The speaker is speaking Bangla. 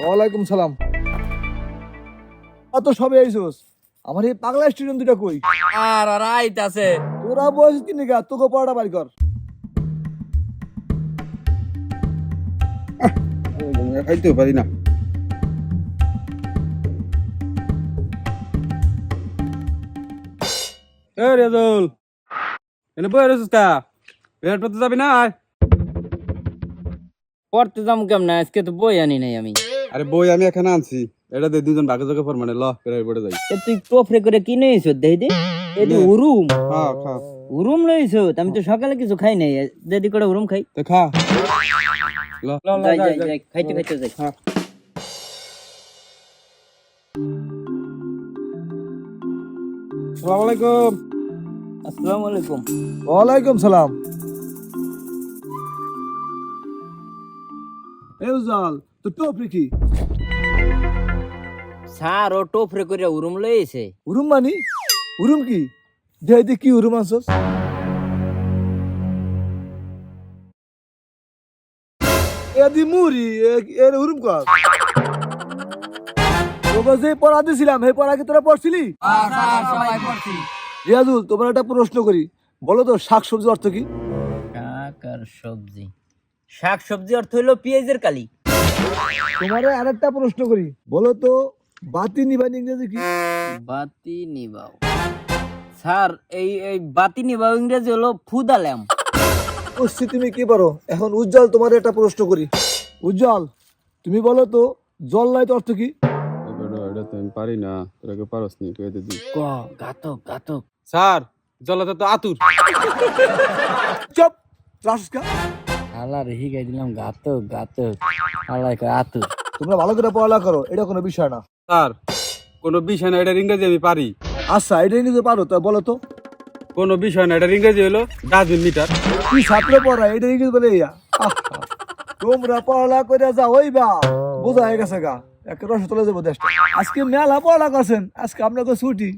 ওয়ালাইকুম সালাম। তো সবে আইসোস, আমার এই পাগলা স্টুডেন্ট দুটা কই? আর ওরা আইতাছে। তোরা বয়স কি নিগা, তোকে পড়াটা বাড়ি কর। খাইতেও পারি না। এ রেজল, এনে বই রেছিস কা? বের পড়তে যাবি না? পড়তে যাম কেমন? আজকে তো বই আনি নাই আমি। আরে বই আমি এখানে আনছি, এটা দিয়ে দুজন বাগে যোগে ফরমানে ল পেরাই পড়ে যাই। এ তুই টফরে করে কিনে এসো দেই দে। এদি উরুম, খা খা উরুম লইছো। আমি তো সকালে কিছু খাই নাই, যদি করে উরুম খাই। তো খা। ল যাই যাই যাই, খাইতে খাইতে যাই। আসসালামু আলাইকুম। আসসালামু আলাইকুম। ওয়ালাইকুম সালাম। এ উজাল, তো টপরি কি? স্যার ও টফরে করে উরুম লইছে। উরুম মানি? উরুম কি? দে কি উরুম আনছস? এদি মুড়ি, এর উরুম কর। তোকে যে পড়া দিছিলাম, সেই পড়া কি তোরা পড়ছিলি? সবাই পড়ছি। রিয়াজুল, তোমার একটা প্রশ্ন করি, বলো তো শাক সবজি অর্থ কি? শাক আর সবজি। শাক সবজি অর্থ হইলো পেঁয়াজের কালি। তোমারে আরেকটা প্রশ্ন করি, বলো তো বাতি নিবানি ইংরেজি কি? বাতি নিবাও। স্যার এই এই বাতি নিবাও ইংরেজি হলো ফুদা ল্যাম্প। বুঝছি তুমি কি পারো। এখন উজ্জ্বল, তোমার একটা প্রশ্ন করি। উজ্জ্বল, তুমি বলো তো জল লাইট অর্থ কি? এটা তো আমি পারি না, তোরা কেউ পারস নি, তুই এতে দি। ক ঘাতক ঘাতক। স্যার, জলাতে তো আতুর। চুপ, রাসকা। আল্লাহ রেহি গাই দিলাম ঘাতক ঘাতক। আল্লাহ কয় আতু। তোমরা ভালো করে পড়ালেখা করো, এটা কোনো বিষয় না। স্যার, কোনো বিষয় না, এটা ইংরেজি আমি পারি। আচ্ছা, এটা নিতে পারো, তা বলো তো কোনো বিষয় না, এটা ইংরেজি হলো ডাস্টবিন মিটার। কি ছাত্র পড়া, এটা ইংরেজি বলে ইয়া। তোমরা পড়ালেখা করে যা হইবা, বোঝা হয়ে গেছে গা, একটা রস চলে যাবো দেশটা। আজকে মেলা পড়ালেখা করছেন, আজকে আপনাকে ছুটি।